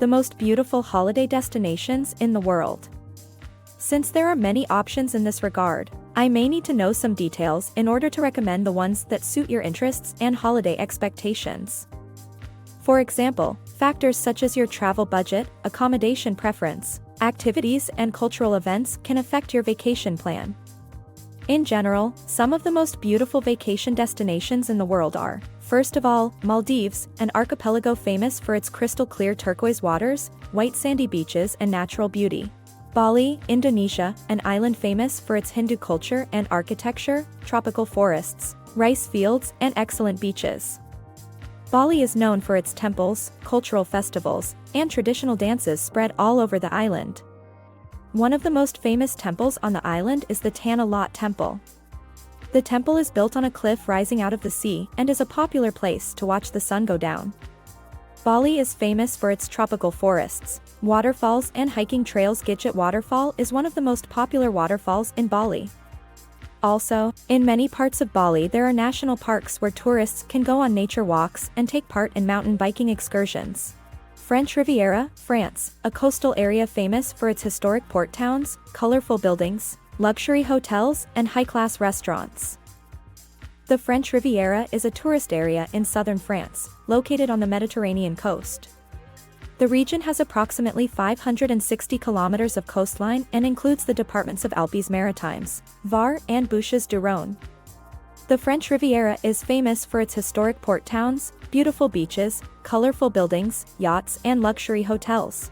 The most beautiful holiday destinations in the world. Since there are many options in this regard, I may need to know some details in order to recommend the ones that suit your interests and holiday expectations. For example, factors such as your travel budget, accommodation preference, activities and cultural events can affect your vacation plan. In general, some of the most beautiful vacation destinations in the world are, first of all, Maldives, an archipelago famous for its crystal-clear turquoise waters, white sandy beaches and natural beauty. Bali, Indonesia, an island famous for its Hindu culture and architecture, tropical forests, rice fields and excellent beaches. Bali is known for its temples, cultural festivals, and traditional dances spread all over the island. One of the most famous temples on the island is the Tanah Lot Temple. The temple is built on a cliff rising out of the sea and is a popular place to watch the sun go down. Bali is famous for its tropical forests, waterfalls and hiking trails. Gitchit Waterfall is one of the most popular waterfalls in Bali. Also, in many parts of Bali there are national parks where tourists can go on nature walks and take part in mountain biking excursions. French Riviera, France, a coastal area famous for its historic port towns, colorful buildings, luxury hotels, and high-class restaurants. The French Riviera is a tourist area in southern France, located on the Mediterranean coast. The region has approximately 560 kilometers of coastline and includes the departments of Alpes-Maritimes, Var, and Bouches-du-Rhône. The French Riviera is famous for its historic port towns, beautiful beaches, colorful buildings, yachts, and luxury hotels.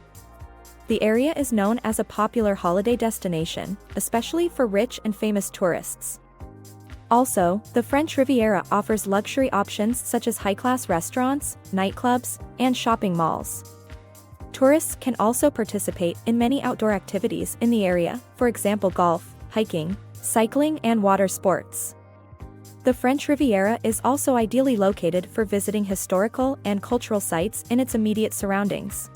The area is known as a popular holiday destination, especially for rich and famous tourists. Also, the French Riviera offers luxury options such as high-class restaurants, nightclubs, and shopping malls. Tourists can also participate in many outdoor activities in the area, for example golf, hiking, cycling and water sports. The French Riviera is also ideally located for visiting historical and cultural sites in its immediate surroundings.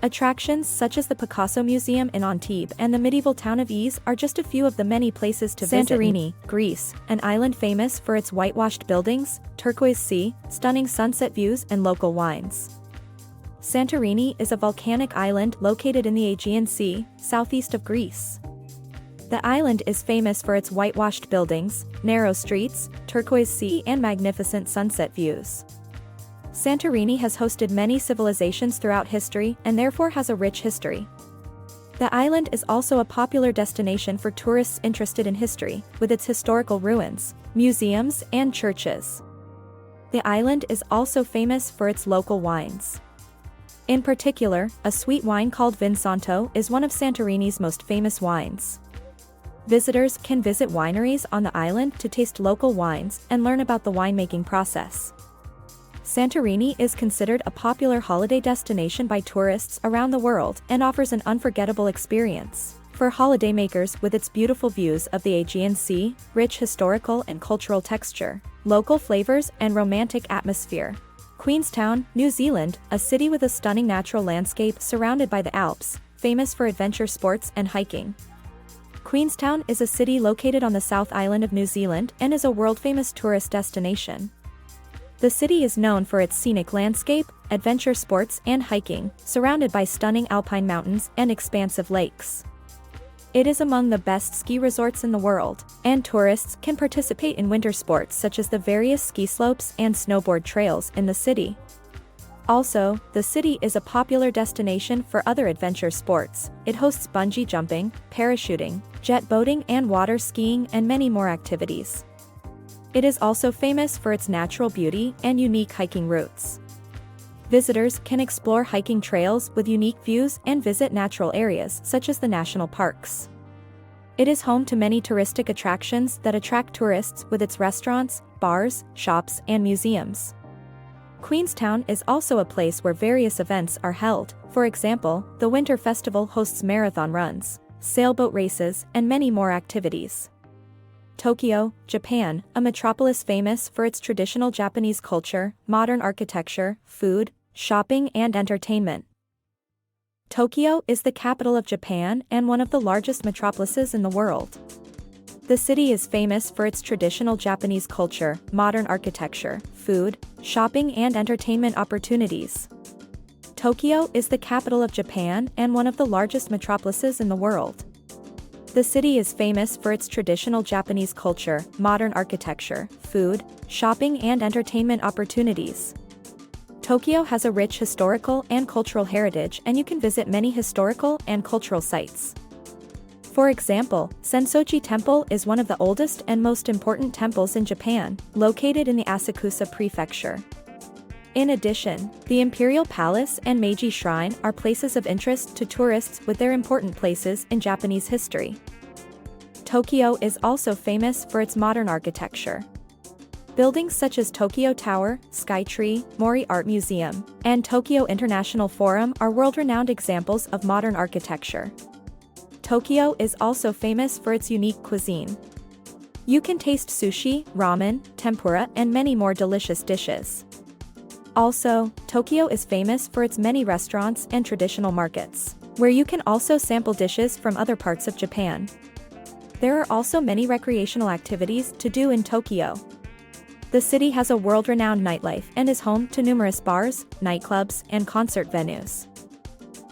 Attractions such as the Picasso Museum in Antibes and the medieval town of Ise are just a few of the many places to visit. Santorini, Greece, an island famous for its whitewashed buildings, turquoise sea, stunning sunset views and local wines. Santorini is a volcanic island located in the Aegean Sea, southeast of Greece. The island is famous for its whitewashed buildings, narrow streets, turquoise sea and magnificent sunset views. Santorini has hosted many civilizations throughout history and therefore has a rich history. The island is also a popular destination for tourists interested in history, with its historical ruins, museums and churches. The island is also famous for its local wines. In particular, a sweet wine called Vinsanto is one of Santorini's most famous wines. Visitors can visit wineries on the island to taste local wines and learn about the winemaking process. Santorini is considered a popular holiday destination by tourists around the world and offers an unforgettable experience for holidaymakers with its beautiful views of the Aegean Sea, rich historical and cultural texture, local flavors and romantic atmosphere. Queenstown, New Zealand, a city with a stunning natural landscape surrounded by the Alps, famous for adventure sports and hiking. Queenstown is a city located on the South Island of New Zealand and is a world-famous tourist destination. The city is known for its scenic landscape, adventure sports and hiking, surrounded by stunning alpine mountains and expansive lakes. It is among the best ski resorts in the world, and tourists can participate in winter sports such as the various ski slopes and snowboard trails in the city. Also, the city is a popular destination for other adventure sports. It hosts bungee jumping, parachuting, jet boating and water skiing and many more activities. It is also famous for its natural beauty and unique hiking routes. Visitors can explore hiking trails with unique views and visit natural areas such as the national parks. It is home to many touristic attractions that attract tourists with its restaurants, bars, shops, and museums. Queenstown is also a place where various events are held. For example, the Winter Festival hosts marathon runs, sailboat races, and many more activities. Tokyo, Japan, a metropolis famous for its traditional Japanese culture, modern architecture, food, shopping, and entertainment. Tokyo is the capital of Japan and one of the largest metropolises in the world. The city is famous for its traditional Japanese culture, modern architecture, food, shopping, and entertainment opportunities. Tokyo is the capital of Japan and one of the largest metropolises in the world. The city is famous for its traditional Japanese culture, modern architecture, food, shopping and entertainment opportunities. Tokyo has a rich historical and cultural heritage, and you can visit many historical and cultural sites. For example, Sensoji Temple is one of the oldest and most important temples in Japan, located in the Asakusa Prefecture. In addition, the Imperial Palace and Meiji Shrine are places of interest to tourists with their important places in Japanese history. Tokyo is also famous for its modern architecture. Buildings such as Tokyo Tower, Skytree, Mori Art Museum, and Tokyo International Forum are world-renowned examples of modern architecture. Tokyo is also famous for its unique cuisine. You can taste sushi, ramen, tempura, and many more delicious dishes. Also, Tokyo is famous for its many restaurants and traditional markets, where you can also sample dishes from other parts of Japan. There are also many recreational activities to do in Tokyo. The city has a world-renowned nightlife and is home to numerous bars, nightclubs, and concert venues.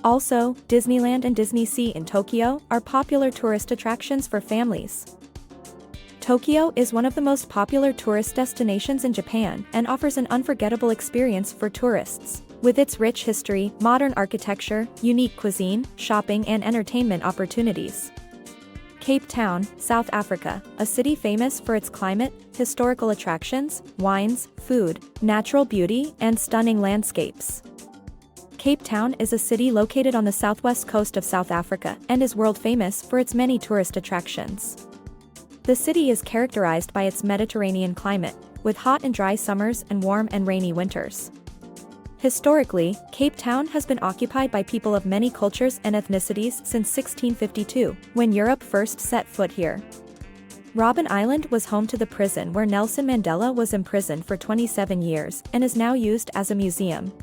Also, Disneyland and Disney Sea in Tokyo are popular tourist attractions for families. Tokyo is one of the most popular tourist destinations in Japan and offers an unforgettable experience for tourists, with its rich history, modern architecture, unique cuisine, shopping and entertainment opportunities. Cape Town, South Africa, a city famous for its climate, historical attractions, wines, food, natural beauty, and stunning landscapes. Cape Town is a city located on the southwest coast of South Africa and is world famous for its many tourist attractions. The city is characterized by its Mediterranean climate, with hot and dry summers and warm and rainy winters. Historically, Cape Town has been occupied by people of many cultures and ethnicities since 1652, when Europe first set foot here. Robben Island was home to the prison where Nelson Mandela was imprisoned for 27 years and is now used as a museum.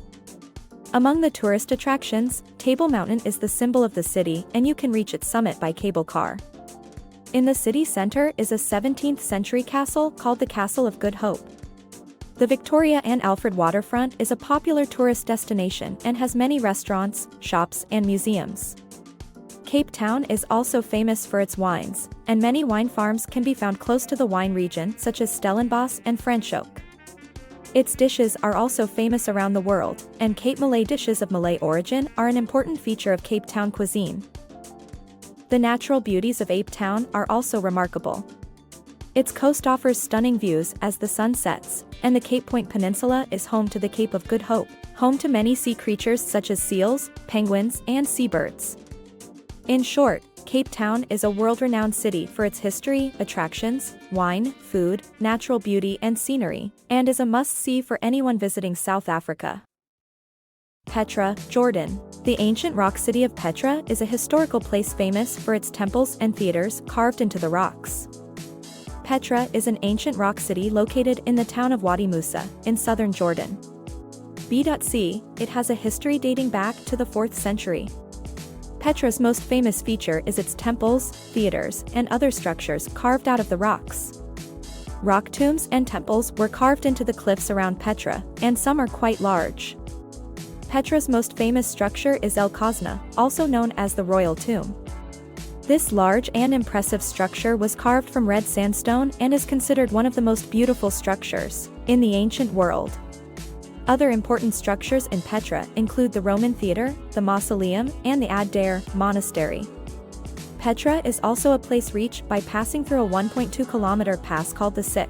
Among the tourist attractions, Table Mountain is the symbol of the city, and you can reach its summit by cable car. In the city center is a 17th-century castle called the Castle of Good Hope. The Victoria and Alfred waterfront is a popular tourist destination and has many restaurants, shops, and museums. Cape Town is also famous for its wines, and many wine farms can be found close to the wine region, such as Stellenbosch and Franschhoek. Its dishes are also famous around the world, and Cape Malay dishes of Malay origin are an important feature of Cape Town cuisine. The natural beauties of Cape Town are also remarkable. Its coast offers stunning views as the sun sets, and the Cape Point Peninsula is home to the Cape of Good Hope, home to many sea creatures such as seals, penguins, and seabirds. In short, Cape Town is a world-renowned city for its history, attractions, wine, food, natural beauty and scenery, and is a must-see for anyone visiting South Africa. Petra, Jordan. The ancient rock city of Petra is a historical place famous for its temples and theaters carved into the rocks. Petra is an ancient rock city located in the town of Wadi Musa, in southern Jordan. B.C. It has a history dating back to the 4th century. Petra's most famous feature is its temples, theaters, and other structures carved out of the rocks. Rock tombs and temples were carved into the cliffs around Petra, and some are quite large. Petra's most famous structure is El Khazna, also known as the Royal Tomb. This large and impressive structure was carved from red sandstone and is considered one of the most beautiful structures in the ancient world. Other important structures in Petra include the Roman Theatre, the Mausoleum, and the Ad-Dair Monastery. Petra is also a place reached by passing through a 1.2-kilometer pass called the Sick.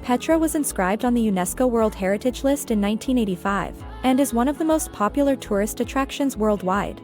Petra was inscribed on the UNESCO World Heritage List in 1985, and is one of the most popular tourist attractions worldwide.